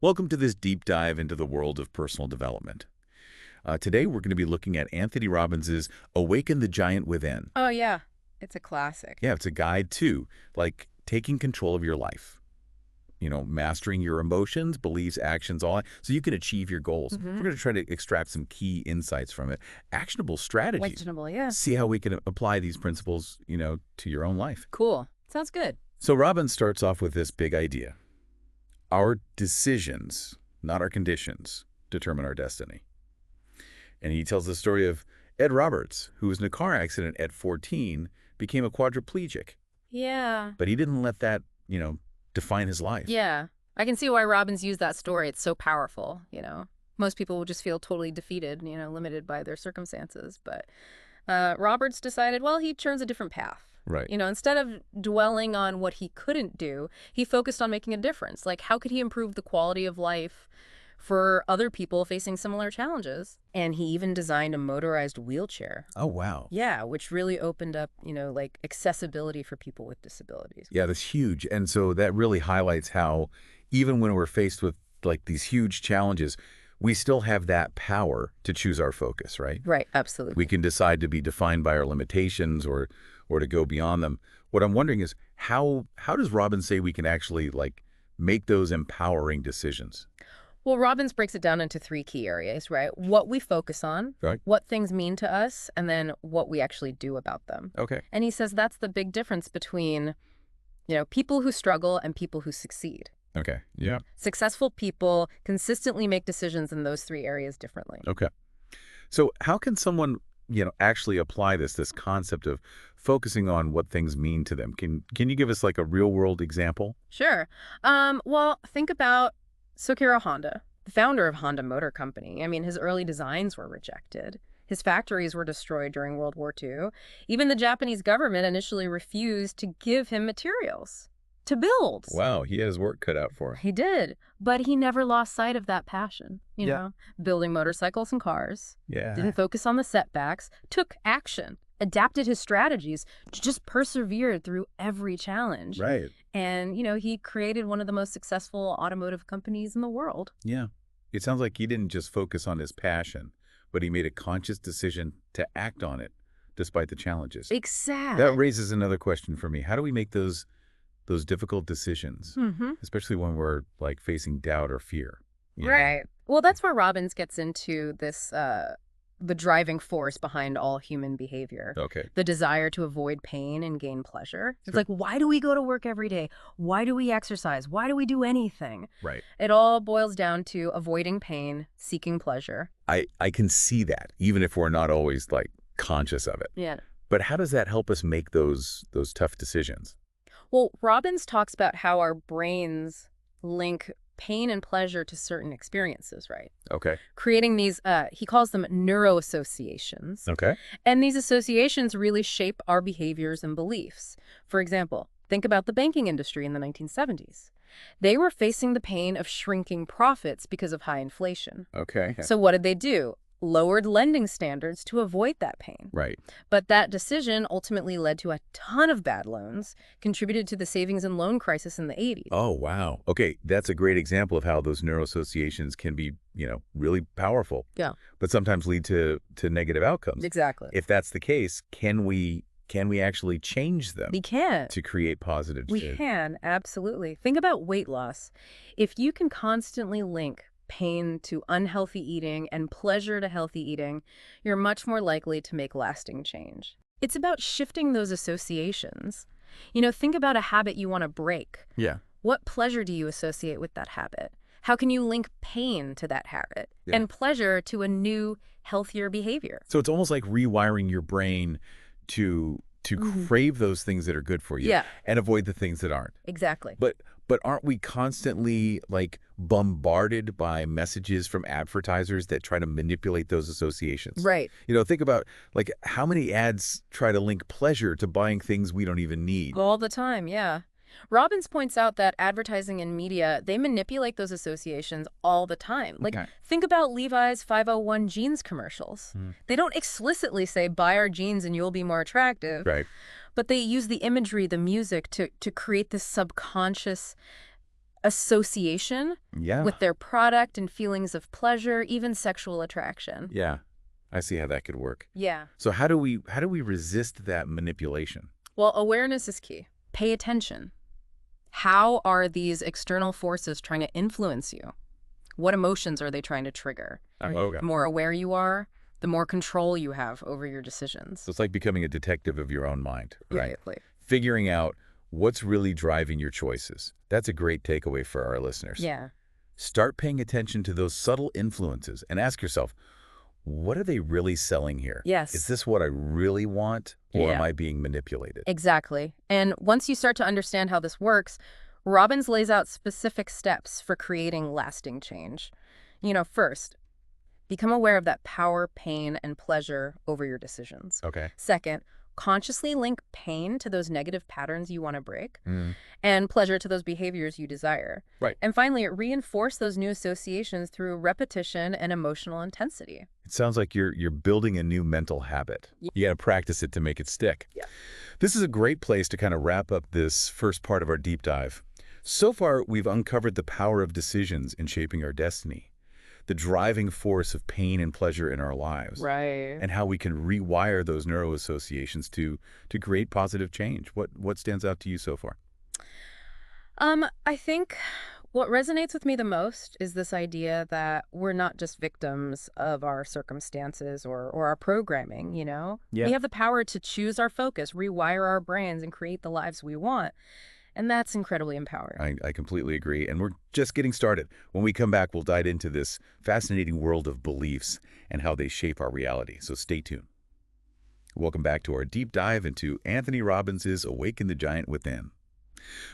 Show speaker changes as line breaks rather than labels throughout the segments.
Welcome to this deep dive into the world of personal development. Today, we're going to be looking at Anthony Robbins' Awaken the Giant Within.
Oh, yeah. It's a classic.
Yeah, it's a guide to, taking control of your life. Mastering your emotions, beliefs, actions, all that, so you can achieve your goals. We're going to try to extract some key insights from it. Actionable strategies.
Actionable, yeah.
See how we can apply these principles, to your own life.
Cool. Sounds good.
So Robbins starts off with this big idea. Our decisions, not our conditions, determine our destiny. And he tells the story of Ed Roberts, who was in a car accident at 14, became a quadriplegic.
Yeah.
But he didn't let that, define his life.
Yeah. I can see why Robbins used that story. It's so powerful, Most people will just feel totally defeated, limited by their circumstances. But Roberts decided, well, he chose a different path.
Right.
Instead of dwelling on what he couldn't do, he focused on making a difference. Like, how could he improve the quality of life for other people facing similar challenges? And he even designed a motorized wheelchair.
Oh, wow.
Yeah, which really opened up, accessibility for people with disabilities.
Yeah, that's huge. And so that really highlights how even when we're faced with, these huge challenges, we still have that power to choose our focus, right?
Right, absolutely.
We can decide to be defined by our limitations or to go beyond them. What I'm wondering is how does Robbins say we can actually make those empowering decisions?
Well, Robbins breaks it down into three key areas, right? What we focus on,
Right.
what things mean to us, and then what we actually do about them.
Okay.
And he says that's the big difference between, people who struggle and people who succeed.
Okay. Yeah.
Successful people consistently make decisions in those three areas differently.
Okay. So how can someone, actually apply this concept of focusing on what things mean to them? Can you give us a real world example?
Sure. Well, think about Soichiro Honda, the founder of Honda Motor Company. I mean, his early designs were rejected. His factories were destroyed during World War II. Even the Japanese government initially refused to give him materials to build.
Wow, he had his work cut out for him.
He did, but he never lost sight of that passion,
Yeah.
building motorcycles and cars.
Yeah.
Didn't focus on the setbacks, took action, adapted his strategies, just persevered through every challenge.
Right.
And, he created one of the most successful automotive companies in the world.
Yeah. It sounds like he didn't just focus on his passion, but he made a conscious decision to act on it despite the challenges.
Exactly.
That raises another question for me. How do we make those difficult decisions, especially when we're facing doubt or fear?
Right. Well, that's where Robbins gets into this, the driving force behind all human behavior.
Okay.
The desire to avoid pain and gain pleasure. It's
Sure.
like, why do we go to work every day? Why do we exercise? Why do we do anything?
Right.
It all boils down to avoiding pain, seeking pleasure.
I can see that, even if we're not always conscious of it.
Yeah.
But how does that help us make those tough decisions?
Well, Robbins talks about how our brains link pain and pleasure to certain experiences, right?
Okay.
Creating these, he calls them neuroassociations.
Okay.
And these associations really shape our behaviors and beliefs. For example, think about the banking industry in the 1970s. They were facing the pain of shrinking profits because of high inflation.
Okay.
So what did they do? Lowered lending standards to avoid that pain.
Right.
But that decision ultimately led to a ton of bad loans, contributed to the savings and loan crisis in the 80s.
Oh, wow. Okay, that's a great example of how those neuroassociations can be, really powerful.
Yeah.
But sometimes lead to negative outcomes.
Exactly.
If that's the case, can we actually change them
We can.
to create positive
We
change?
can, absolutely. Think about weight loss. If you can constantly link pain to unhealthy eating and pleasure to healthy eating, you're much more likely to make lasting change. It's about shifting those associations. Think about a habit you want to break.
Yeah.
What pleasure do you associate with that habit? How can you link pain to that habit and pleasure to a new, healthier behavior?
So it's almost like rewiring your brain to crave those things that are good for you and avoid the things that aren't.
Exactly.
But aren't we constantly bombarded by messages from advertisers that try to manipulate those associations?
Right.
Think about how many ads try to link pleasure to buying things we don't even need.
All the time, yeah. Robbins points out that advertising and media, they manipulate those associations all the time. Think about Levi's 501 jeans commercials. They don't explicitly say, buy our jeans and you'll be more attractive.
Right.
But they use the imagery, the music to create this subconscious association
Yeah.
with their product and feelings of pleasure, even sexual attraction.
Yeah. I see how that could work.
Yeah.
So how do we resist that manipulation?
Well, awareness is key. Pay attention. How are these external forces trying to influence you? What emotions are they trying to trigger?
Okay.
The more aware you are, the more control you have over your decisions.
So it's like becoming a detective of your own mind, right?
Right.
Figuring out what's really driving your choices. That's a great takeaway for our listeners.
Yeah.
Start paying attention to those subtle influences and ask yourself, what are they really selling here?
Yes.
Is this what I really want, or am
Yeah.
I being manipulated?
Exactly. And once you start to understand how this works, Robbins lays out specific steps for creating lasting change. First, become aware of that power, pain, and pleasure over your decisions.
Okay.
Second, consciously link pain to those negative patterns you want to break
Mm.
and pleasure to those behaviors you desire.
Right.
And finally, reinforce those new associations through repetition and emotional intensity.
It sounds like you're building a new mental habit.
Yeah.
You got to practice it to make it stick.
Yeah.
This is a great place to kind of wrap up this first part of our deep dive. So far, we've uncovered the power of decisions in shaping our destiny, the driving force of pain and pleasure in our lives,
Right.
and how we can rewire those neuroassociations to create positive change. What stands out to you so far?
I think what resonates with me the most is this idea that we're not just victims of our circumstances or our programming,
Yeah.
We have the power to choose our focus, rewire our brains, and create the lives we want. And that's incredibly empowering.
I completely agree, and we're just getting started. When we come back, we'll dive into this fascinating world of beliefs and how they shape our reality, so stay tuned. Welcome back to our deep dive into Anthony Robbins' Awaken the Giant Within.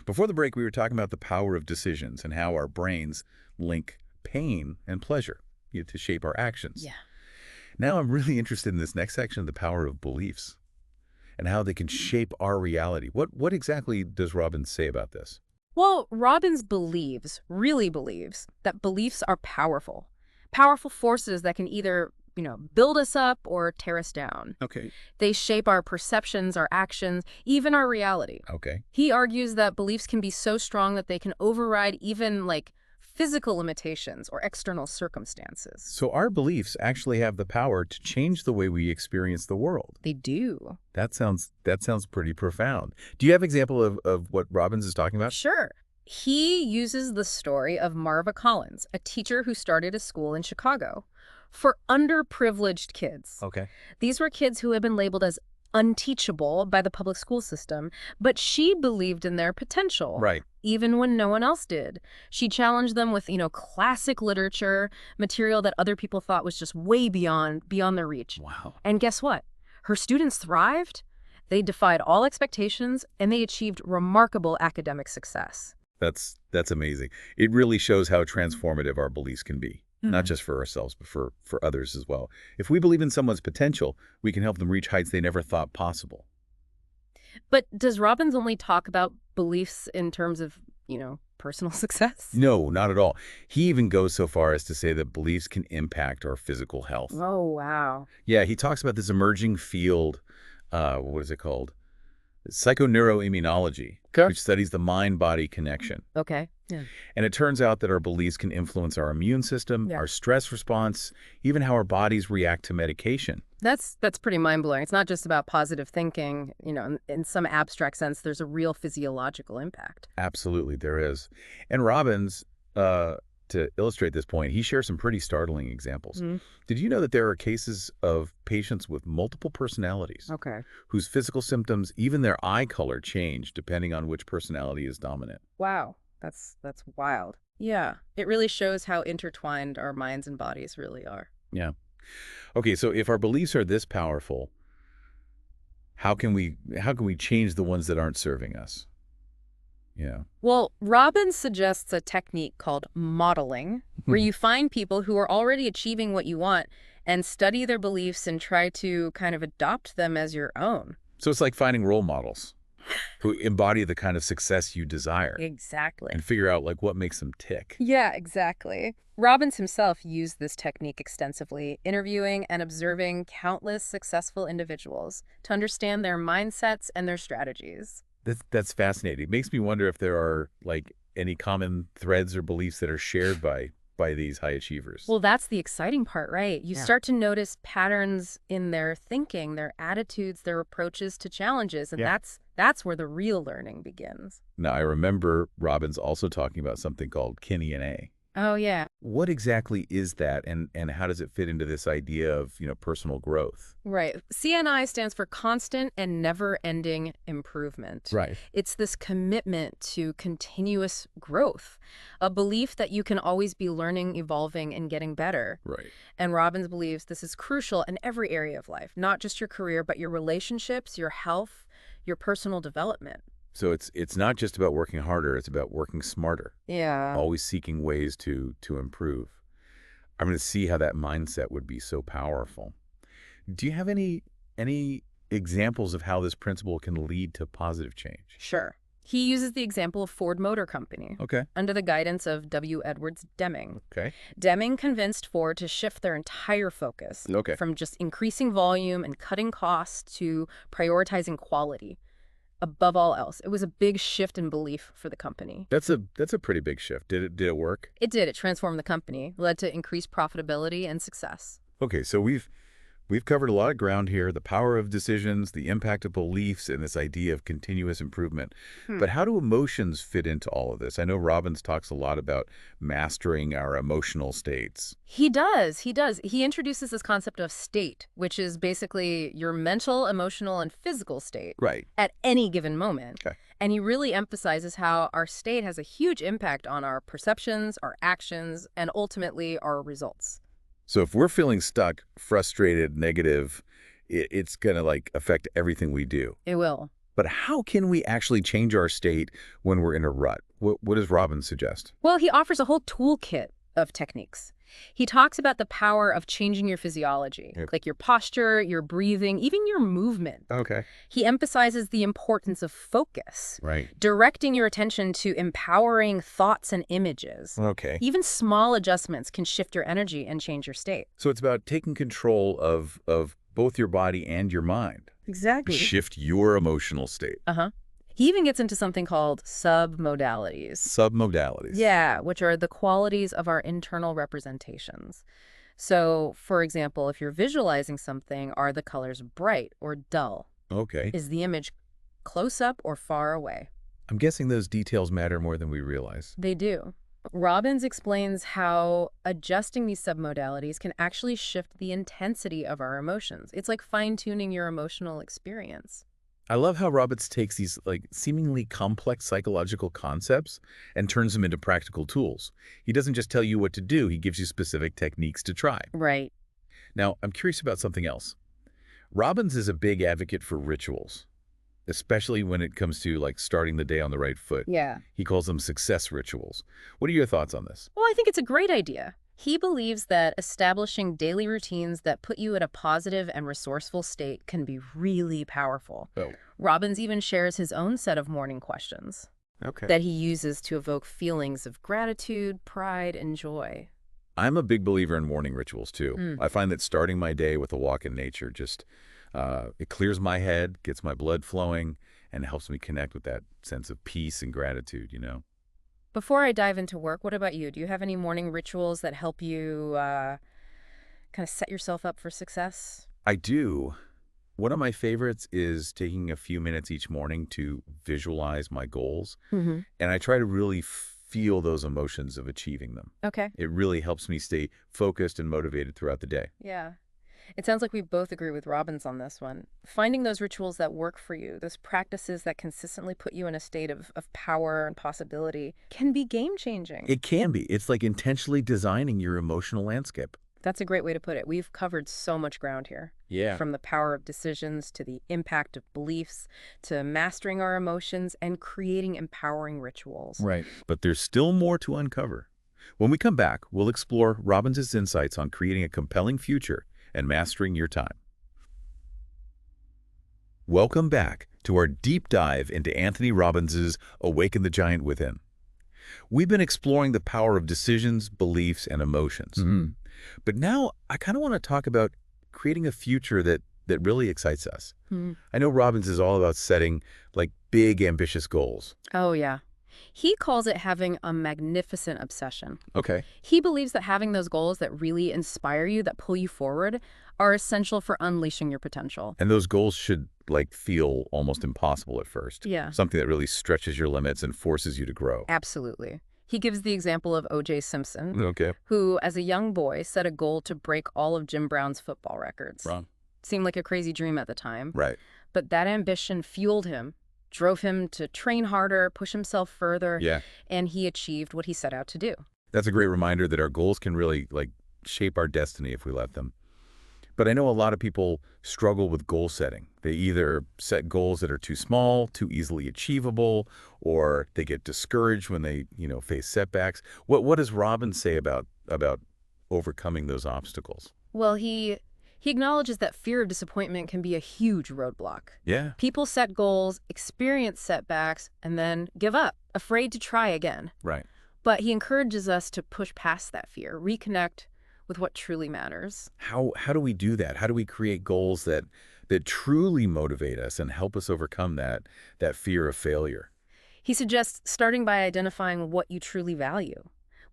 Before the break, we were talking about the power of decisions and how our brains link pain and pleasure to shape our actions.
Yeah.
Now I'm really interested in this next section, the power of beliefs and how they can shape our reality. What exactly does Robbins say about this?
Well, Robbins really believes, that beliefs are powerful forces that can either, build us up or tear us down.
Okay.
They shape our perceptions, our actions, even our reality.
Okay.
He argues that beliefs can be so strong that they can override even physical limitations or external circumstances.
So our beliefs actually have the power to change the way we experience the world.
They do.
That sounds pretty profound. Do you have an example of what Robbins is talking about?
Sure. He uses the story of Marva Collins, a teacher who started a school in Chicago for underprivileged kids.
Okay.
These were kids who had been labeled as unteachable by the public school system, but she believed in their potential.
Right.
Even when no one else did. She challenged them with, classic literature, material that other people thought was just way beyond their reach.
Wow.
And guess what? Her students thrived, they defied all expectations, and they achieved remarkable academic success.
That's amazing. It really shows how transformative our beliefs can be. Not just for ourselves, but for others as well. If we believe in someone's potential, we can help them reach heights they never thought possible.
But does Robbins only talk about beliefs in terms of, personal success?
No, not at all. He even goes so far as to say that beliefs can impact our physical health.
Oh, wow.
Yeah, he talks about this emerging field, what is it called? Psychoneuroimmunology, which studies the mind-body connection.
Okay. Yeah.
And it turns out that our beliefs can influence our immune system, our stress response, even how our bodies react to medication.
That's pretty mind-blowing. It's not just about positive thinking, in some abstract sense, there's a real physiological impact.
Absolutely, there is. And Robbins, to illustrate this point, he shares some pretty startling examples. Did you know that there are cases of patients with multiple personalities whose physical symptoms, even their eye color, change depending on which personality is dominant?
Wow. That's wild. Yeah. It really shows how intertwined our minds and bodies really are.
Yeah. Okay, so if our beliefs are this powerful, how can we change the ones that aren't serving us? Yeah.
Well, Robbins suggests a technique called modeling, where you find people who are already achieving what you want and study their beliefs and try to kind of adopt them as your own.
So it's like finding role models who embody the kind of success you desire.
Exactly.
And figure out what makes them tick.
Yeah, exactly. Robbins himself used this technique extensively, interviewing and observing countless successful individuals to understand their mindsets and their strategies.
That's fascinating. It makes me wonder if there are any common threads or beliefs that are shared by these high achievers?
Well, that's the exciting part, right? You
Yeah.
start to notice patterns in their thinking, their attitudes, their approaches to challenges, and
Yeah.
that's where the real learning begins.
Now, I remember Robbins also talking about something called KINEA.
Oh, yeah.
What exactly is that, and how does it fit into this idea of, personal growth?
Right. CNI stands for constant and never-ending improvement.
Right.
It's this commitment to continuous growth, a belief that you can always be learning, evolving, and getting better.
Right.
And Robbins believes this is crucial in every area of life, not just your career, but your relationships, your health, your personal development.
So it's not just about working harder, it's about working smarter,
Yeah.
always seeking ways to improve. I'm going to see how that mindset would be so powerful. Do you have any examples of how this principle can lead to positive change?
Sure. He uses the example of Ford Motor Company
Okay.
under the guidance of W. Edwards Deming.
Okay.
Deming convinced Ford to shift their entire focus
Okay.
from just increasing volume and cutting costs to prioritizing quality above all else. It was a big shift in belief for the company.
That's a pretty big shift. Did it work?
It did. It transformed the company, led to increased profitability and success.
Okay, so we've covered a lot of ground here, the power of decisions, the impact of beliefs, and this idea of continuous improvement. But how do emotions fit into all of this? I know Robbins talks a lot about mastering our emotional states.
He does. He does. He introduces this concept of state, which is basically your mental, emotional, and physical state
Right.
at any given moment.
Okay.
And he really emphasizes how our state has a huge impact on our perceptions, our actions, and ultimately our results.
So if we're feeling stuck, frustrated, negative, it's going to affect everything we do.
It will.
But how can we actually change our state when we're in a rut? What does Robbins suggest?
Well, he offers a whole toolkit of techniques. He talks about the power of changing your physiology,
Yep.
like your posture, your breathing, even your movement.
Okay.
He emphasizes the importance of focus,
Right.
directing your attention to empowering thoughts and images.
Okay.
Even small adjustments can shift your energy and change your state.
So it's about taking control of both your body and your mind.
Exactly.
Shift your emotional state.
Uh-huh. He even gets into something called submodalities.
Submodalities.
Yeah, which are the qualities of our internal representations. So, for example, if you're visualizing something, are the colors bright or dull?
Okay.
Is the image close up or far away?
I'm guessing those details matter more than we realize.
They do. Robbins explains how adjusting these submodalities can actually shift the intensity of our emotions. It's like fine-tuning your emotional experience.
I love how Robbins takes these seemingly complex psychological concepts and turns them into practical tools. He doesn't just tell you what to do, he gives you specific techniques to try.
Right.
Now, I'm curious about something else. Robbins is a big advocate for rituals, especially when it comes to starting the day on the right foot.
Yeah.
He calls them success rituals. What are your thoughts on this?
Well, I think it's a great idea. He believes that establishing daily routines that put you in a positive and resourceful state can be really powerful.
Oh.
Robbins even shares his own set of morning questions
Okay.
that he uses to evoke feelings of gratitude, pride, and joy.
I'm a big believer in morning rituals, too.
Mm.
I find that starting my day with a walk in nature just, it clears my head, gets my blood flowing, and helps me connect with that sense of peace and gratitude,
Before I dive into work, what about you? Do you have any morning rituals that help you kind of set yourself up for success?
I do. One of my favorites is taking a few minutes each morning to visualize my goals,
Mm-hmm.
and I try to really feel those emotions of achieving them.
Okay.
It really helps me stay focused and motivated throughout the day.
Yeah. It sounds like we both agree with Robbins on this one. Finding those rituals that work for you, those practices that consistently put you in a state of power and possibility, can be game-changing.
It can be. It's like intentionally designing your emotional landscape.
That's a great way to put it. We've covered so much ground here.
Yeah.
From the power of decisions to the impact of beliefs to mastering our emotions and creating empowering rituals.
Right. But there's still more to uncover. When we come back, we'll explore Robbins' insights on creating a compelling future and mastering your time. Welcome back to our deep dive into Anthony Robbins' Awaken the Giant Within. We've been exploring the power of decisions, beliefs, and emotions. But now I kind of want to talk about creating a future that really excites us. I know Robbins is all about setting big, ambitious goals.
Oh, yeah. He calls it having a magnificent obsession.
Okay.
He believes that having those goals that really inspire you, that pull you forward, are essential for unleashing your potential.
And those goals should, like, feel almost impossible at first.
Yeah.
Something that really stretches your limits and forces you to grow.
Absolutely. He gives the example of O.J. Simpson,
Okay.
who, as a young boy, set a goal to break all of Jim Brown's football records.
Wrong.
Seemed like a crazy dream at the time.
Right.
But that ambition fueled him, drove him to train harder, push himself further,
Yeah.
and he achieved what he set out to do.
That's a great reminder that our goals can really, like, shape our destiny if we let them. But I know a lot of people struggle with goal setting. They either set goals that are too small, too easily achievable, or they get discouraged when they, face setbacks. What does Robbins say about overcoming those obstacles?
Well, he acknowledges that fear of disappointment can be a huge roadblock.
Yeah.
People set goals, experience setbacks, and then give up, afraid to try again.
Right.
But he encourages us to push past that fear, reconnect with what truly matters.
How do we do that? How do we create goals that truly motivate us and help us overcome that fear of failure?
He suggests starting by identifying what you truly value,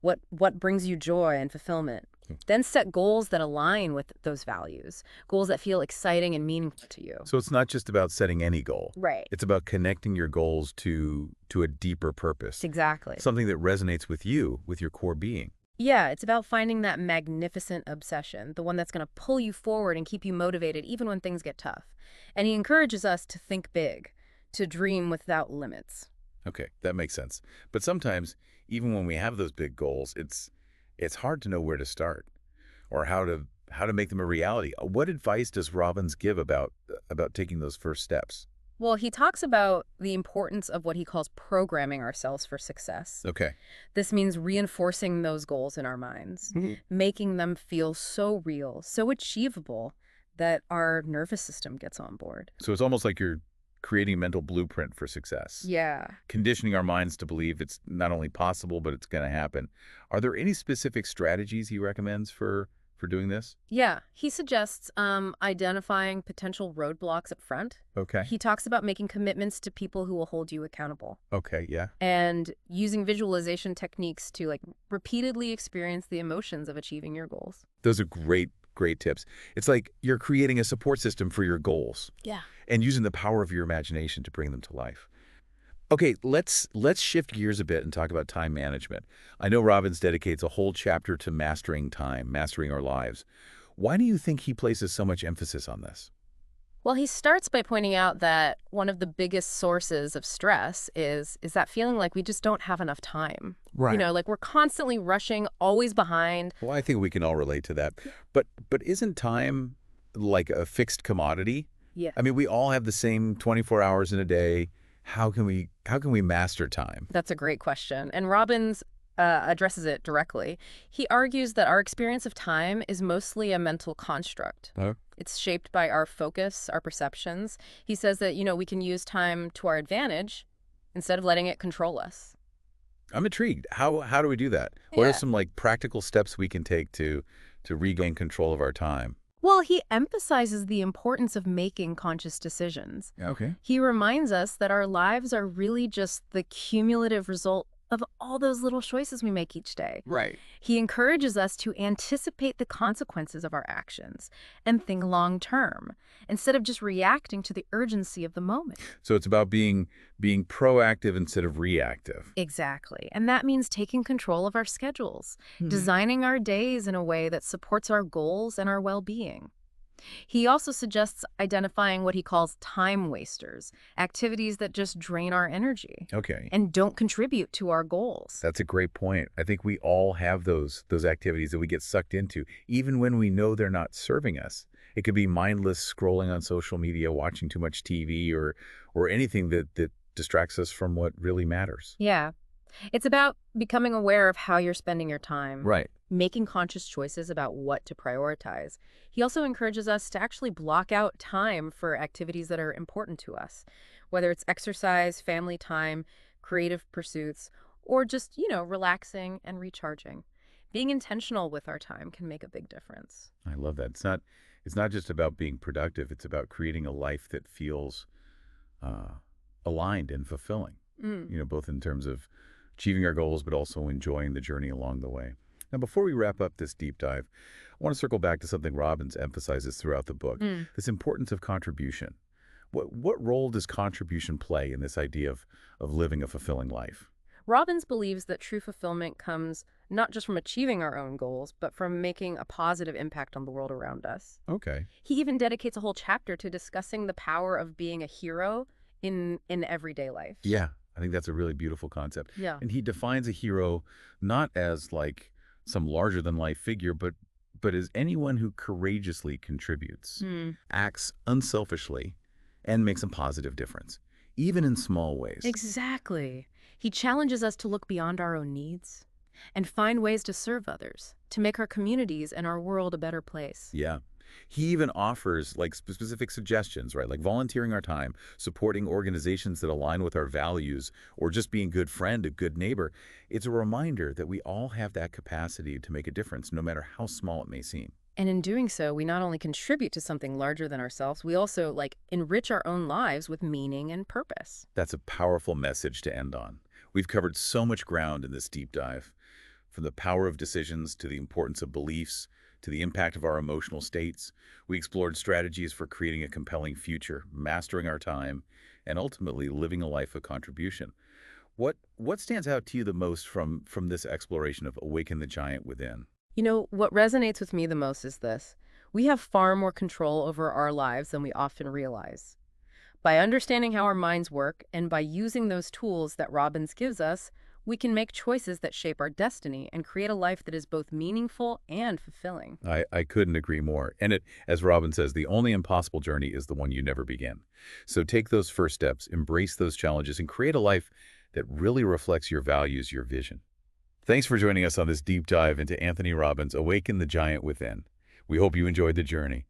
what brings you joy and fulfillment. Then set goals that align with those values, goals that feel exciting and meaningful to you.
So it's not just about setting any goal.
Right.
It's about connecting your goals to a deeper purpose.
Exactly.
Something that resonates with you, with your core being.
Yeah, it's about finding that magnificent obsession, the one that's going to pull you forward and keep you motivated even when things get tough. And he encourages us to think big, to dream without limits.
Okay, that makes sense. But sometimes, even when we have those big goals, it's hard to know where to start or how to make them a reality. What advice does Robbins give about taking those first steps?
Well, he talks about the importance of what he calls programming ourselves for success.
Okay.
This means reinforcing those goals in our minds, making them feel so real, so achievable that our nervous system gets on board.
So it's almost like you're creating a mental blueprint for success.
Yeah.
Conditioning our minds to believe it's not only possible, but it's going to happen. Are there any specific strategies he recommends for doing this?
Yeah. He suggests identifying potential roadblocks up front.
Okay.
He talks about making commitments to people who will hold you accountable.
Okay, yeah.
And using visualization techniques to repeatedly experience the emotions of achieving your goals.
Those are great tips. It's like you're creating a support system for your goals.
Yeah.
And using the power of your imagination to bring them to life. Okay, let's shift gears a bit and talk about time management. I know Robbins dedicates a whole chapter to mastering time, mastering our lives. Why do you think he places so much emphasis on this?
Well, he starts by pointing out that one of the biggest sources of stress is that feeling like we just don't have enough time.
Right.
We're constantly rushing, always behind.
Well, I think we can all relate to that. But isn't time like a fixed commodity?
Yeah.
I mean, we all have the same 24 hours in a day. How can we master time?
That's a great question. And Robbins addresses it directly. He argues that our experience of time is mostly a mental construct.
Oh.
It's shaped by our focus, our perceptions. He says that, we can use time to our advantage instead of letting it control us.
I'm intrigued. How do we do that? What are
Yeah.
some practical steps we can take to regain control of our time?
Well, he emphasizes the importance of making conscious decisions.
Okay.
He reminds us that our lives are really just the cumulative result of all those little choices we make each day.
Right.
He encourages us to anticipate the consequences of our actions and think long term, instead of just reacting to the urgency of the moment.
So it's about being proactive instead of reactive.
Exactly. And that means taking control of our schedules, designing our days in a way that supports our goals and our well-being. He also suggests identifying what he calls time wasters, activities that just drain our energy
Okay.
and don't contribute to our goals.
That's a great point. I think we all have those activities that we get sucked into, even when we know they're not serving us. It could be mindless scrolling on social media, watching too much TV, or anything that distracts us from what really matters.
Yeah. It's about becoming aware of how you're spending your time.
Right.
Making conscious choices about what to prioritize. He also encourages us to actually block out time for activities that are important to us, whether it's exercise, family time, creative pursuits, or just, relaxing and recharging. Being intentional with our time can make a big difference.
I love that. It's not just about being productive. It's about creating a life that feels aligned and fulfilling.
Mm.
both in terms of achieving our goals, but also enjoying the journey along the way. Now, before we wrap up this deep dive, I want to circle back to something Robbins emphasizes throughout the book,
Mm.
this importance of contribution. What role does contribution play in this idea of living a fulfilling life?
Robbins believes that true fulfillment comes not just from achieving our own goals, but from making a positive impact on the world around us.
Okay.
He even dedicates a whole chapter to discussing the power of being a hero in everyday life.
Yeah, I think that's a really beautiful concept.
Yeah.
And he defines a hero not as like some larger-than-life figure, but as anyone who courageously contributes,
Hmm.
acts unselfishly, and makes a positive difference, even in small ways.
Exactly. He challenges us to look beyond our own needs and find ways to serve others, to make our communities and our world a better place.
Yeah. He even offers like specific suggestions, right? Like volunteering our time, supporting organizations that align with our values, or just being a good friend, a good neighbor. It's a reminder that we all have that capacity to make a difference, no matter how small it may seem.
And in doing so, we not only contribute to something larger than ourselves, we also enrich our own lives with meaning and purpose.
That's a powerful message to end on. We've covered so much ground in this deep dive, from the power of decisions to the importance of beliefs, to the impact of our emotional states. We explored strategies for creating a compelling future, mastering our time, and ultimately living a life of contribution. What stands out to you the most from this exploration of Awaken the Giant Within?
You know, what resonates with me the most is this. We have far more control over our lives than we often realize. By understanding how our minds work and by using those tools that Robbins gives us, we can make choices that shape our destiny and create a life that is both meaningful and fulfilling.
I couldn't agree more. And as Robin says, the only impossible journey is the one you never begin. So take those first steps, embrace those challenges, and create a life that really reflects your values, your vision. Thanks for joining us on this deep dive into Anthony Robbins' Awaken the Giant Within. We hope you enjoyed the journey.